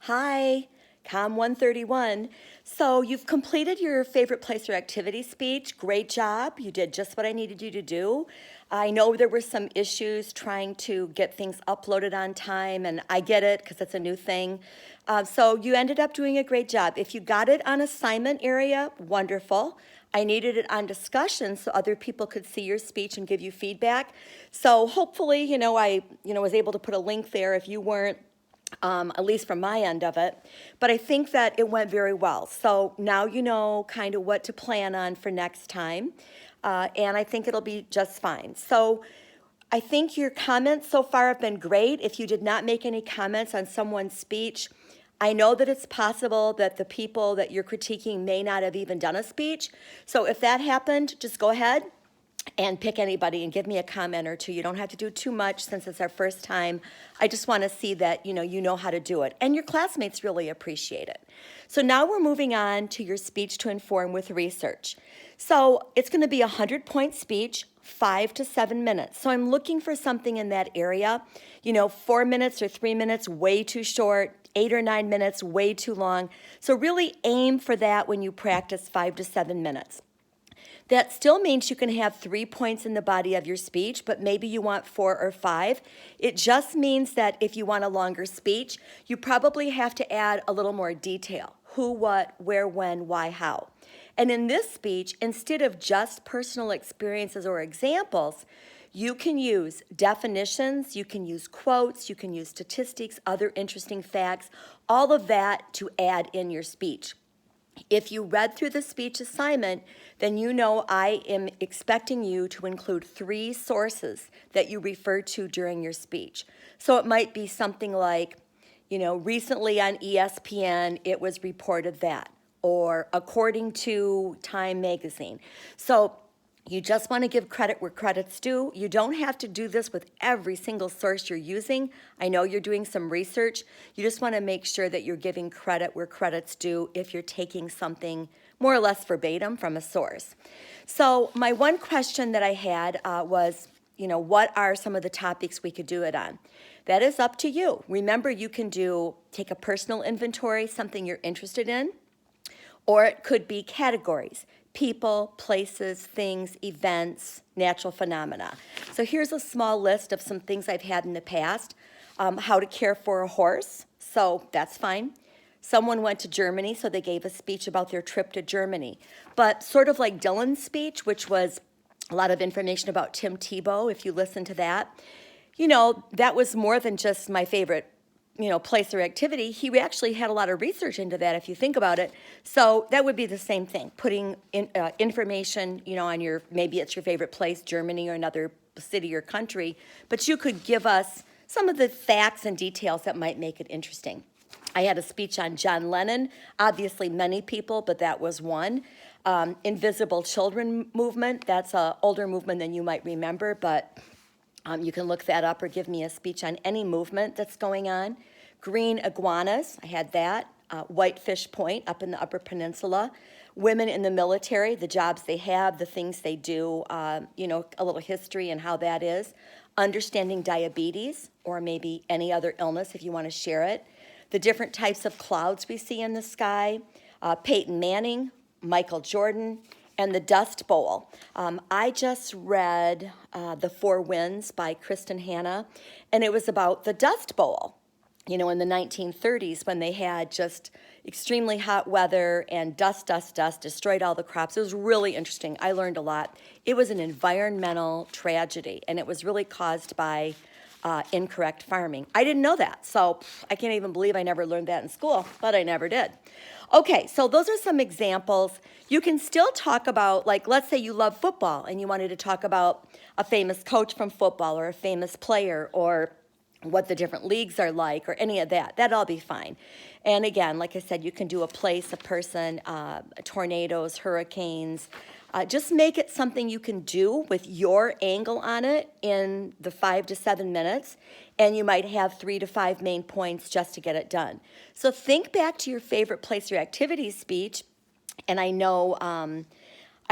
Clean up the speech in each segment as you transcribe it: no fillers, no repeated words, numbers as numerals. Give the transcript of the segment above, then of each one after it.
Hi, Com 131. So you've completed your favorite place or activity speech. Great job. You did just what I needed you to do. I know there were some issues trying to get things uploaded on time, and I get it because it's a new thing. So you ended up doing a great job. If you got it on assignment area, wonderful. I needed it on discussion so other people could see your speech and give you feedback. So hopefully, I was able to put a link there if you weren't at least from my end of it. But I think that it went very well. So now you know kind of what to plan on for next time. And I think it'll be just fine. So I think your comments so far have been great. If you did not make any comments on someone's speech, I know that it's possible that the people that you're critiquing may not have even done a speech. So if that happened, just go ahead and pick anybody and give me a comment or two. You don't have to do too much since it's our first time. I just want to see that you know how to do it. And your classmates really appreciate it. So now we're moving on to your speech to inform with research. So it's going to be a 100-point speech, 5 to 7 minutes. So I'm looking for something in that area. 4 minutes or 3 minutes, way too short. 8 or 9 minutes, way too long. So really aim for that when you practice 5 to 7 minutes. That still means you can have 3 points in the body of your speech, but maybe you want 4 or 5. It just means that if you want a longer speech, you probably have to add a little more detail. Who, what, where, when, why, how. And in this speech, instead of just personal experiences or examples, you can use definitions, you can use quotes, you can use statistics, other interesting facts, all of that to add in your speech. If you read through the speech assignment, then you know I am expecting you to include 3 sources that you refer to during your speech. So it might be something like, recently on ESPN, it was reported that, or according to Time magazine. So you just want to give credit where credit's due. You don't have to do this with every single source you're using. I know you're doing some research. You just want to make sure that you're giving credit where credit's due if you're taking something more or less verbatim from a source. So my one question that I had was, what are some of the topics we could do it on? That is up to you. Remember, you can take a personal inventory, something you're interested in, or it could be categories: people, places, things, events, natural phenomena. So here's a small list of some things I've had in the past. How to care for a horse, so that's fine. Someone went to Germany, so they gave a speech about their trip to Germany. But sort of like Dylan's speech, which was a lot of information about Tim Tebow, if you listen to that, that was more than just my favorite place or activity. He actually had a lot of research into that, if you think about it. So that would be the same thing, putting information, on maybe it's your favorite place, Germany or another city or country, but you could give us some of the facts and details that might make it interesting. I had a speech on John Lennon, obviously many people, but that was one. Invisible Children movement, that's an older movement than you might remember, but you can look that up or give me a speech on any movement that's going on. Green iguanas, I had that. Whitefish Point up in the Upper Peninsula. Women in the military, the jobs they have, the things they do, a little history and how that is. Understanding diabetes, or maybe any other illness if you want to share it. The different types of clouds we see in the sky. Peyton Manning, Michael Jordan, and the Dust Bowl. I just read The Four Winds by Kristen Hanna, and it was about the Dust Bowl, in the 1930s when they had just extremely hot weather and dust destroyed all the crops. It was really interesting. I learned a lot. It was an environmental tragedy, and it was really caused by incorrect farming. I didn't know that, so I can't even believe I never learned that in school, but I never did. Okay, so those are some examples. You can still talk about, like, let's say you love football and you wanted to talk about a famous coach from football or a famous player or what the different leagues are like or any of that. That'll all be fine. And again, like I said, you can do a place, a person, tornadoes, hurricanes. Just make it something you can do with your angle on it in the 5 to 7 minutes, and you might have 3 to 5 main points just to get it done. So think back to your favorite place or activity speech, and I know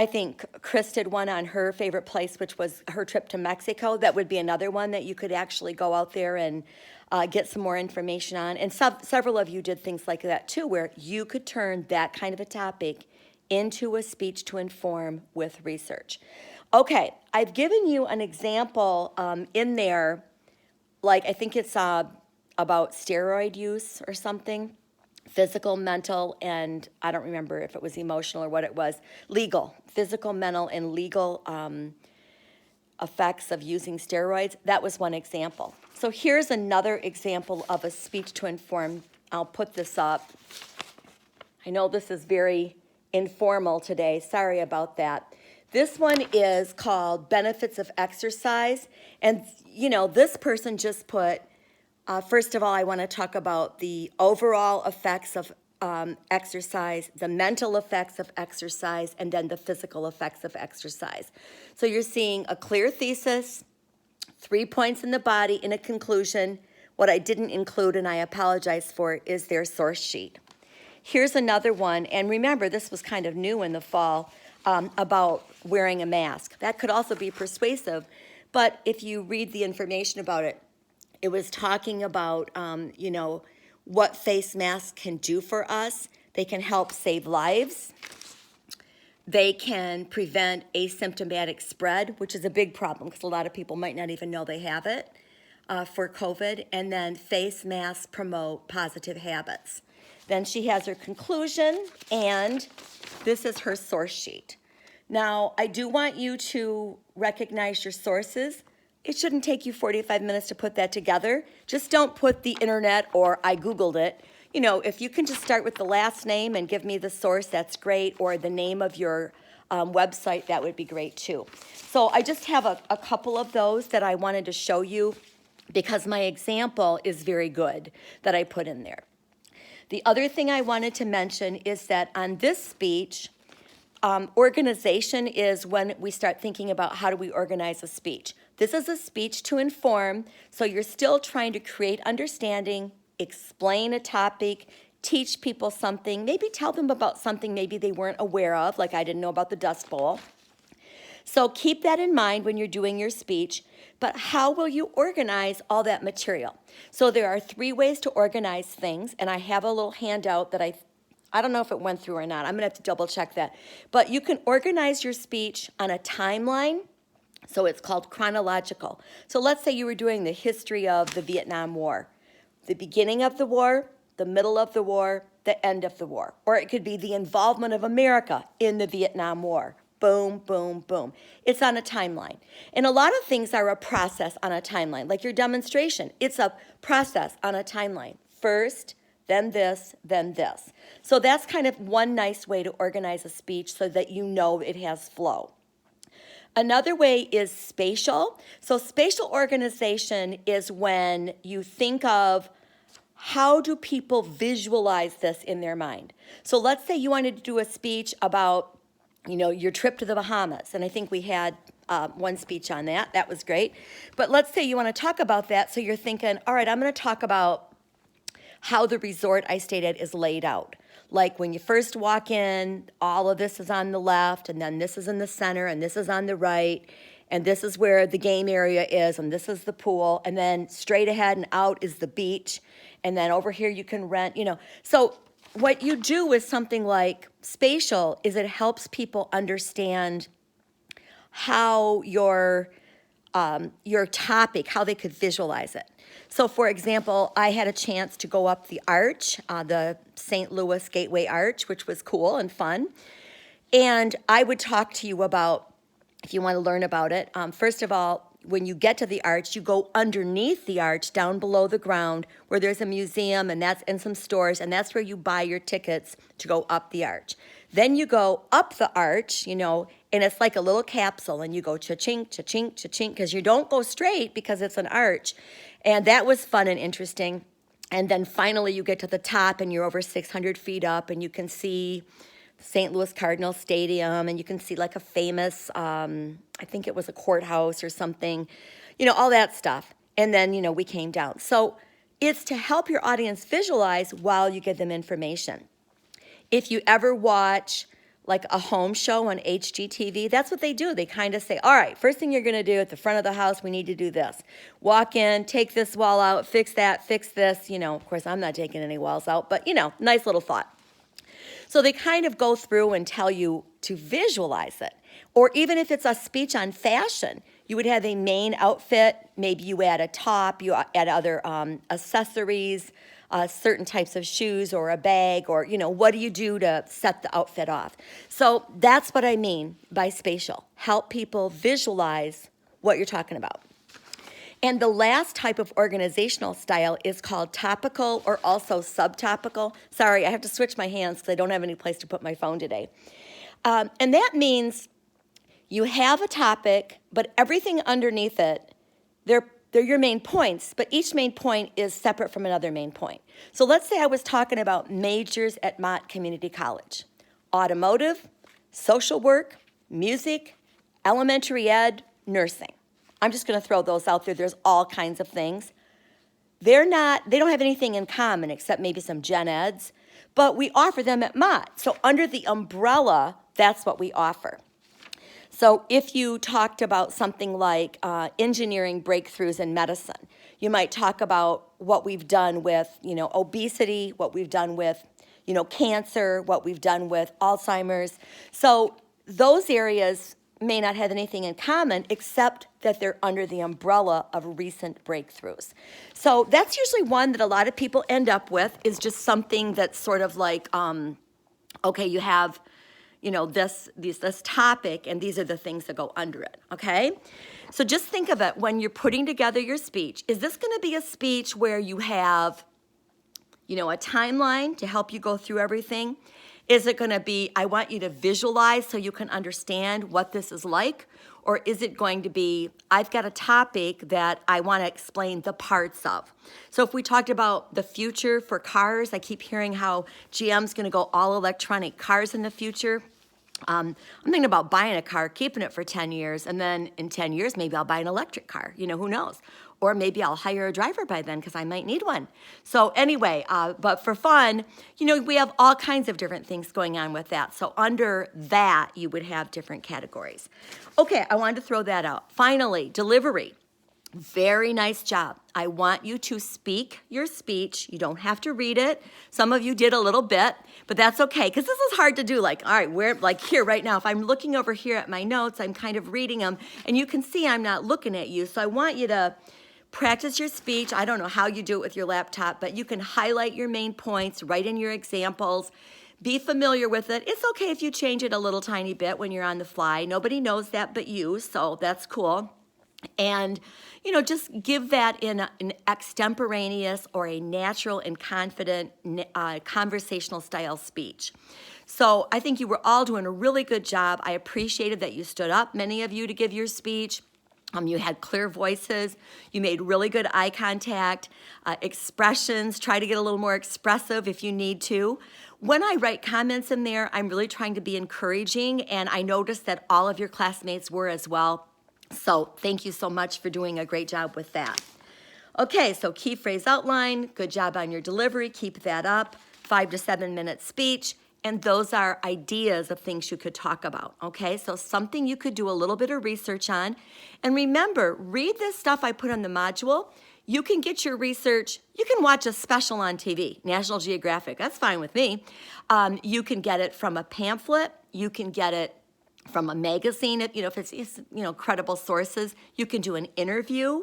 I think Chris did one on her favorite place, which was her trip to Mexico. That would be another one that you could actually go out there and get some more information on. And several of you did things like that too, where you could turn that kind of a topic into a speech to inform with research. Okay, I've given you an example in there, like I think it's about steroid use or something, physical, mental, and I don't remember if it was emotional or what it was, legal, physical, mental, and legal effects of using steroids. That was one example. So here's another example of a speech to inform. I'll put this up. I know this is very informal today. Sorry about that. This one is called Benefits of Exercise. And, this person just put, first of all, I want to talk about the overall effects of exercise, the mental effects of exercise, and then the physical effects of exercise. So you're seeing a clear thesis, 3 points in the body, in a conclusion. What I didn't include, and I apologize for, is their source sheet. Here's another one, and remember, this was kind of new in the fall, about wearing a mask. That could also be persuasive, but if you read the information about it, it was talking about, what face masks can do for us. They can help save lives. They can prevent asymptomatic spread, which is a big problem because a lot of people might not even know they have it for COVID. And then face masks promote positive habits. Then she has her conclusion, and this is her source sheet. Now, I do want you to recognize your sources. It shouldn't take you 45 minutes to put that together. Just don't put the internet or I Googled it. If you can just start with the last name and give me the source, that's great, or the name of your website, that would be great too. So I just have a couple of those that I wanted to show you because my example is very good that I put in there. The other thing I wanted to mention is that on this speech, organization is when we start thinking about how do we organize a speech. This is a speech to inform, so you're still trying to create understanding, explain a topic, teach people something, maybe tell them about something maybe they weren't aware of, like I didn't know about the Dust Bowl. So keep that in mind when you're doing your speech, but how will you organize all that material? So there are 3 ways to organize things, and I have a little handout that I don't know if it went through or not. I'm going to have to double check that. But you can organize your speech on a timeline. So it's called chronological. So let's say you were doing the history of the Vietnam War. The beginning of the war, the middle of the war, the end of the war. Or it could be the involvement of America in the Vietnam War. Boom, boom, boom. It's on a timeline. And a lot of things are a process on a timeline. Like your demonstration, it's a process on a timeline. First, then this, then this. So that's kind of one nice way to organize a speech so that you know it has flow. Another way is spatial. So spatial organization is when you think of how do people visualize this in their mind. So let's say you wanted to do a speech about, your trip to the Bahamas. And I think we had one speech on that. That was great. But let's say you want to talk about that. So you're thinking, all right, I'm going to talk about how the resort I stayed at is laid out. Like when you first walk in, all of this is on the left, and then this is in the center, and this is on the right, and this is where the game area is, and this is the pool, and then straight ahead and out is the beach, and then over here you can rent, So what you do with something like spatial is it helps people understand how your topic, how they could visualize it. So, for example, I had a chance to go up the arch, the St. Louis Gateway Arch, which was cool and fun. And I would talk to you about, if you want to learn about it, first of all, when you get to the arch, you go underneath the arch, down below the ground, where there's a museum and some stores, and that's where you buy your tickets to go up the arch. Then you go up the arch, and it's like a little capsule, and you go cha-chink, cha-chink, cha-chink, because you don't go straight because it's an arch. And that was fun and interesting. And then finally you get to the top, and you're over 600 feet up, and you can see St. Louis Cardinal Stadium, and you can see like a famous, I think it was a courthouse or something, all that stuff. And then, we came down. So it's to help your audience visualize while you give them information. If you ever watch like a home show on HGTV, that's what they do. They kind of say, all right, first thing you're going to do at the front of the house, we need to do this. Walk in, take this wall out, fix that, fix this. Of course, I'm not taking any walls out, but, nice little thought. So they kind of go through and tell you to visualize it. Or even if it's a speech on fashion, you would have a main outfit. Maybe you add a top, you add other accessories, certain types of shoes or a bag, or, what do you do to set the outfit off? So that's what I mean by spatial. Help people visualize what you're talking about. And the last type of organizational style is called topical or also subtopical. Sorry, I have to switch my hands because I don't have any place to put my phone today. And that means you have a topic, but everything underneath it, they're your main points, but each main point is separate from another main point. So let's say I was talking about majors at Mott Community College. Automotive, social work, music, elementary ed, nursing. I'm just going to throw those out there. There's all kinds of things. They don't have anything in common except maybe some gen eds, but we offer them at Mott. So under the umbrella, that's what we offer. So if you talked about something like engineering breakthroughs in medicine, you might talk about what we've done with, obesity, what we've done with, cancer, what we've done with Alzheimer's. So those areas may not have anything in common except that they're under the umbrella of recent breakthroughs. So that's usually one that a lot of people end up with, is just something that's sort of like, okay, you have, this topic, and these are the things that go under it, okay? So just think of it when you're putting together your speech. Is this going to be a speech where you have, a timeline to help you go through everything? Is it going to be, I want you to visualize so you can understand what this is like? Or is it going to be, I've got a topic that I want to explain the parts of? So if we talked about the future for cars, I keep hearing how GM's going to go all electronic cars in the future. I'm thinking about buying a car, keeping it for 10 years, and then in 10 years, maybe I'll buy an electric car. Who knows? Or maybe I'll hire a driver by then because I might need one. So anyway, but for fun, we have all kinds of different things going on with that. So under that, you would have different categories. Okay, I wanted to throw that out. Finally, delivery. Very nice job. I want you to speak your speech. You don't have to read it. Some of you did a little bit, but that's okay, because this is hard to do. Like, all right, we're like here right now. If I'm looking over here at my notes, I'm kind of reading them, and you can see I'm not looking at you. So I want you to practice your speech. I don't know how you do it with your laptop, but you can highlight your main points, write in your examples, be familiar with it. It's okay if you change it a little tiny bit when you're on the fly. Nobody knows that but you, so that's cool. And, just give that in an extemporaneous or a natural and confident conversational style speech. So I think you were all doing a really good job. I appreciated that you stood up, many of you, to give your speech. You had clear voices. You made really good eye contact, expressions. Try to get a little more expressive if you need to. When I write comments in there, I'm really trying to be encouraging, and I noticed that all of your classmates were as well. So thank you so much for doing a great job with that. Okay, so key phrase outline, good job on your delivery, keep that up, 5 to 7 minute speech, and those are ideas of things you could talk about, okay? So something you could do a little bit of research on. And remember, read this stuff I put on the module. You can get your research, you can watch a special on TV, National Geographic, that's fine with me. You can get it from a pamphlet, you can get it from a magazine, if it's credible sources. You can do an interview.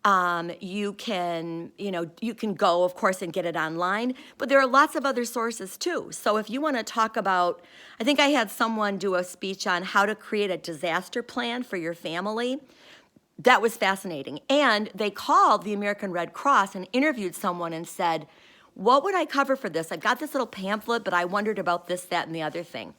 You can go, of course, and get it online, but there are lots of other sources too. So if you want to talk about, I think I had someone do a speech on how to create a disaster plan for your family. That was fascinating. And they called the American Red Cross and interviewed someone and said, what would I cover for this? I've got this little pamphlet, but I wondered about this, that, and the other thing.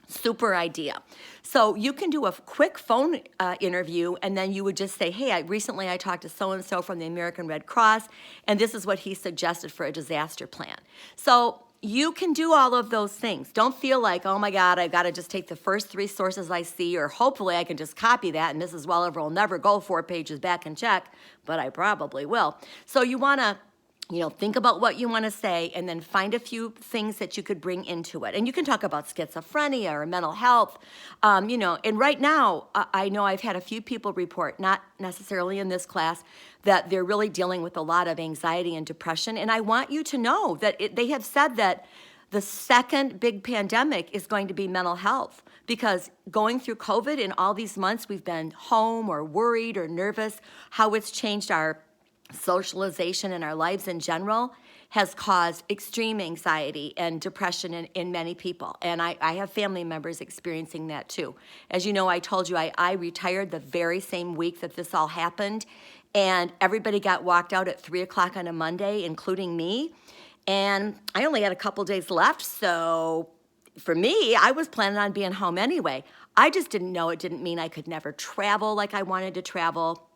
Super idea. So you can do a quick phone interview, and then you would just say, hey, recently I talked to so-and-so from the American Red Cross, and this is what he suggested for a disaster plan. So you can do all of those things. Don't feel like, oh my God, I've got to just take the first 3 sources I see, or hopefully I can just copy that, and Mrs. Welliver will never go 4 pages back and check, but I probably will. So you want to think about what you want to say and then find a few things that you could bring into it. And you can talk about schizophrenia or mental health. And right now, I know I've had a few people report, not necessarily in this class, that they're really dealing with a lot of anxiety and depression. And I want you to know that they have said that the second big pandemic is going to be mental health, because going through COVID in all these months, we've been home or worried or nervous. How it's changed our socialization and our lives in general has caused extreme anxiety and depression in many people. And I have family members experiencing that too. As you know, I told you I retired the very same week that this all happened, and everybody got walked out at 3 o'clock on a Monday, including me. And I only had a couple days left, so for me, I was planning on being home anyway. I just didn't know it didn't mean I could never travel like I wanted to travel,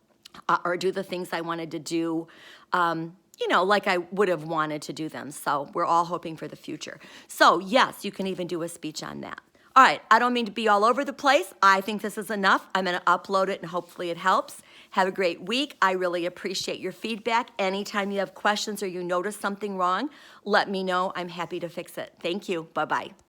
or do the things I wanted to do, like I would have wanted to do them. So we're all hoping for the future. So yes, you can even do a speech on that. All right, I don't mean to be all over the place. I think this is enough. I'm going to upload it and hopefully it helps. Have a great week. I really appreciate your feedback. Anytime you have questions or you notice something wrong, let me know. I'm happy to fix it. Thank you. Bye-bye.